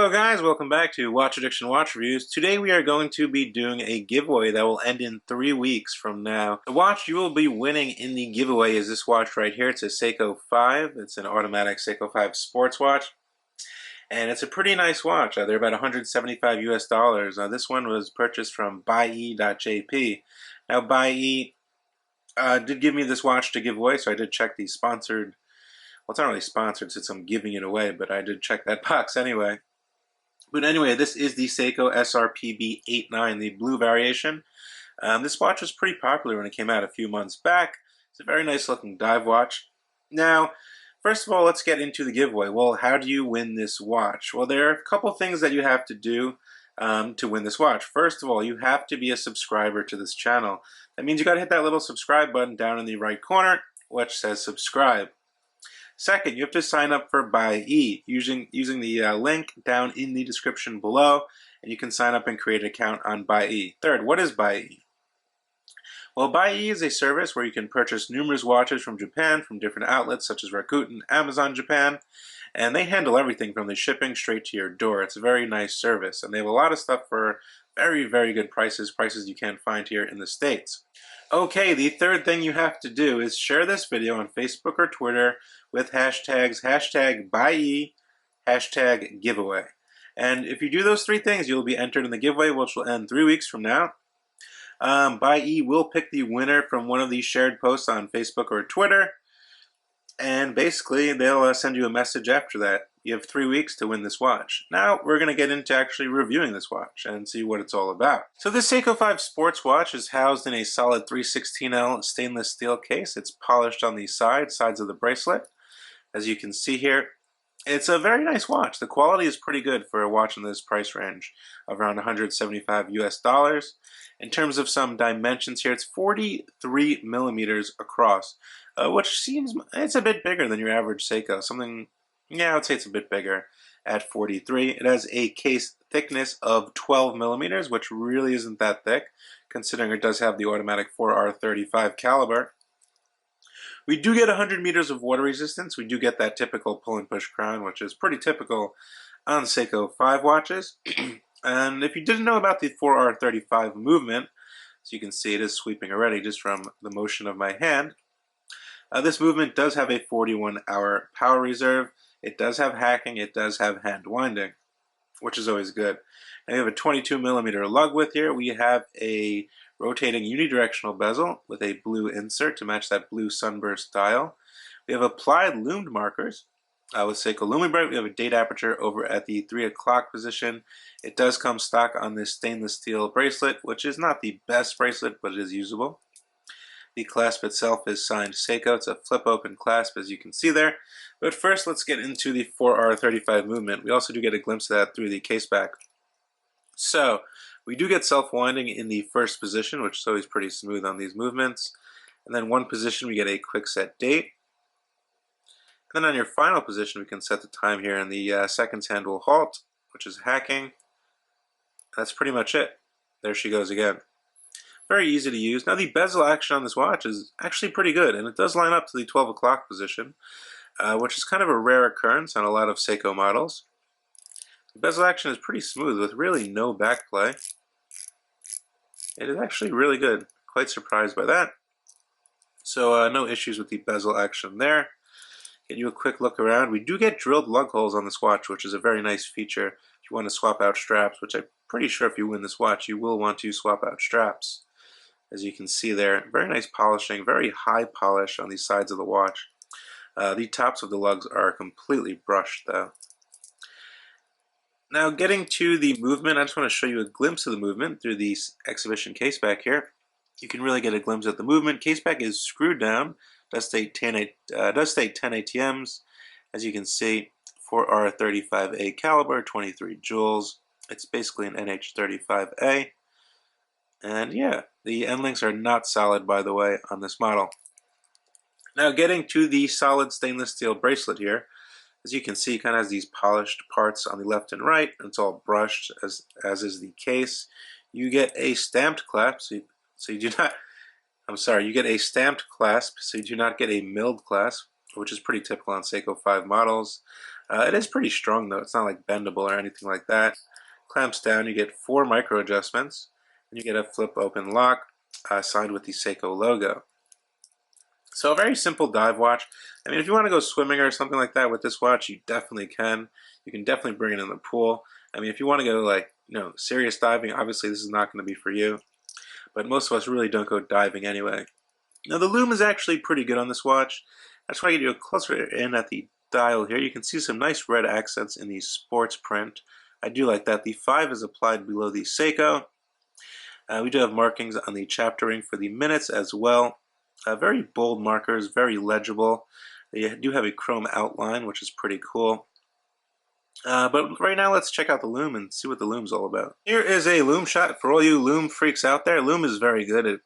Hello guys, welcome back to Watch Addiction Watch Reviews. Today we are going to be doing a giveaway that will end in 3 weeks from now. The watch you will be winning in the giveaway is this watch right here. It's a Seiko 5. It's an automatic Seiko 5 sports watch. And it's a pretty nice watch. They're about 175 US dollars. This one was purchased from buyee.jp. Now buyee did give me this watch to give away, so I did check the sponsored. Well, it's not really sponsored since I'm giving it away, but I did check that box anyway. But anyway, this is the Seiko SRPB89, the blue variation. This watch was pretty popular when it came out a few months back. It's a very nice looking dive watch. Now, first of all, let's get into the giveaway. Well, how do you win this watch? Well, there are a couple things that you have to do to win this watch. First of all, you have to be a subscriber to this channel. That means you got to hit that little subscribe button down in the right corner, which says subscribe. Second, you have to sign up for buyee using the link down in the description below, and you can sign up and create an account on buyee. Third, what is buyee? Well, buyee is a service where you can purchase numerous watches from Japan from different outlets such as Rakuten, Amazon Japan, and they handle everything from the shipping straight to your door. It's a very nice service, and they have a lot of stuff for very, very good prices you can't find here in the States. Okay, the third thing you have to do is share this video on Facebook or Twitter with hashtags #buyee, #giveaway. And if you do those three things, you'll be entered in the giveaway, which will end 3 weeks from now. Buyee will pick the winner from one of these shared posts on Facebook or Twitter, and basically they'll send you a message after that. You have 3 weeks to win this watch. Now we're going to get into actually reviewing this watch and see what it's all about. So this Seiko 5 sports watch is housed in a solid 316L stainless steel case. It's polished on the sides of the bracelet. As you can see here, it's a very nice watch. The quality is pretty good for a watch in this price range of around 175 US dollars. In terms of some dimensions here, it's 43 millimeters across, which seems, it's a bit bigger than your average Seiko. Yeah, I would say it's a bit bigger at 43. It has a case thickness of 12 millimeters, which really isn't that thick, considering it does have the automatic 4R35 caliber. We do get 100 meters of water resistance. We do get that typical pull and push crown, which is pretty typical on Seiko 5 watches. And if you didn't know about the 4R35 movement, so you can see it is sweeping already just from the motion of my hand. This movement does have a 41-hour power reserve. It does have hacking. It does have hand winding, which is always good. And we have a 22 millimeter lug width here. We have a rotating unidirectional bezel with a blue insert to match that blue sunburst dial. We have applied lumed markers with Seiko Lume Bright. We have a date aperture over at the 3 o'clock position. It does come stock on this stainless steel bracelet, which is not the best bracelet, but it is usable. The clasp itself is signed Seiko. It's a flip open clasp, as you can see there. But first, let's get into the 4R35 movement. We also do get a glimpse of that through the case back. So, we do get self-winding in the first position, which is always pretty smooth on these movements. And then one position, we get a quick set date. And then on your final position, we can set the time here, and the seconds hand will halt, which is hacking. That's pretty much it. There she goes again. Very easy to use. Now the bezel action on this watch is actually pretty good, and it does line up to the 12 o'clock position, which is kind of a rare occurrence on a lot of Seiko models. The bezel action is pretty smooth with really no backplay. It is actually really good. Quite surprised by that. So no issues with the bezel action there. Get you a quick look around. We do get drilled lug holes on this watch, which is a very nice feature if you want to swap out straps, which I'm pretty sure if you win this watch, you will want to swap out straps. As you can see there, very nice polishing, very high polish on the sides of the watch. The tops of the lugs are completely brushed though. Now getting to the movement, I just want to show you a glimpse of the movement through the exhibition case back here. You can really get a glimpse at the movement. Case back is screwed down, does state 10 ATMs. As you can see, 4R35A caliber, 23 joules. It's basically an NH35A. And yeah, the end links are not solid, by the way, on this model. Now getting to the solid stainless steel bracelet here, as you can see, it kind of has these polished parts on the left and right. It's all brushed, as is the case. You get a stamped clasp, so you do not. I'm sorry, you get a stamped clasp, so you do not get a milled clasp, which is pretty typical on Seiko 5 models. It is pretty strong though, it's not like bendable or anything like that. Clamps down, you get 4 micro adjustments, and you get a flip open lock signed with the Seiko logo. So a very simple dive watch. I mean, if you want to go swimming or something like that with this watch, you definitely can. You can definitely bring it in the pool. I mean, if you want to go like, serious diving, obviously this is not going to be for you. But most of us really don't go diving anyway. Now the lume is actually pretty good on this watch. I just want to get you a closer in at the dial here. You can see some nice red accents in the sports print. I do like that. The 5 is applied below the Seiko. We do have markings on the chapter ring for the minutes as well. Very bold markers, very legible. They do have a chrome outline, which is pretty cool. But right now, let's check out the lume and see what the lume's all about. Here is a lume shot for all you lume freaks out there. Lume is very good. It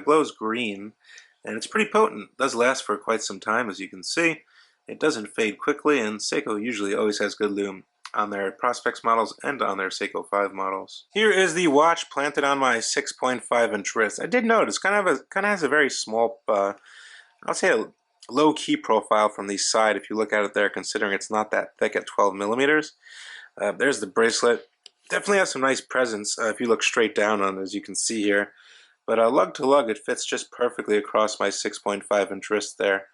glows green, and it's pretty potent. It does last for quite some time, as you can see. It doesn't fade quickly, and Seiko usually always has good lume on their Prospex models and on their Seiko 5 models. Here is the watch planted on my 6.5-inch wrist. I did notice, kind of has a very small, I'll say a low-key profile from the side if you look at it there, considering it's not that thick at 12 millimeters. There's the bracelet. Definitely has some nice presence if you look straight down on it, as you can see here. But lug to lug, it fits just perfectly across my 6.5-inch wrist there,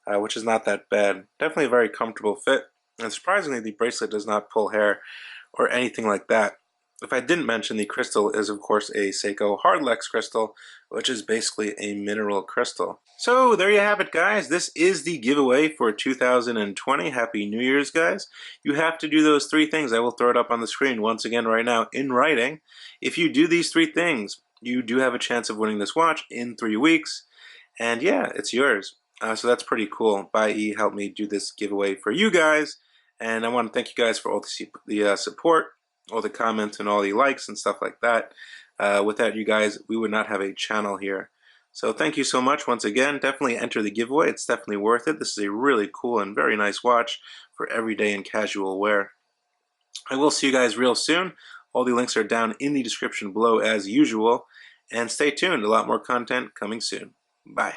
which is not that bad. Definitely a very comfortable fit. And surprisingly, the bracelet does not pull hair or anything like that. If I didn't mention, the crystal is of course a Seiko Hardlex crystal, which is basically a mineral crystal. So there you have it, guys. This is the giveaway for 2020. Happy New Year's, guys. You have to do those 3 things. I will throw it up on the screen once again right now in writing. If you do these 3 things, you do have a chance of winning this watch in 3 weeks. And yeah, it's yours. So that's pretty cool. Buyee helped me do this giveaway for you guys. And I want to thank you guys for all the support, all the comments, and all the likes and stuff like that. Without you guys, we would not have a channel here. So thank you so much once again. Definitely enter the giveaway. It's definitely worth it. This is a really cool and very nice watch for everyday and casual wear. I will see you guys real soon. All the links are down in the description below as usual. And stay tuned. A lot more content coming soon. Bye.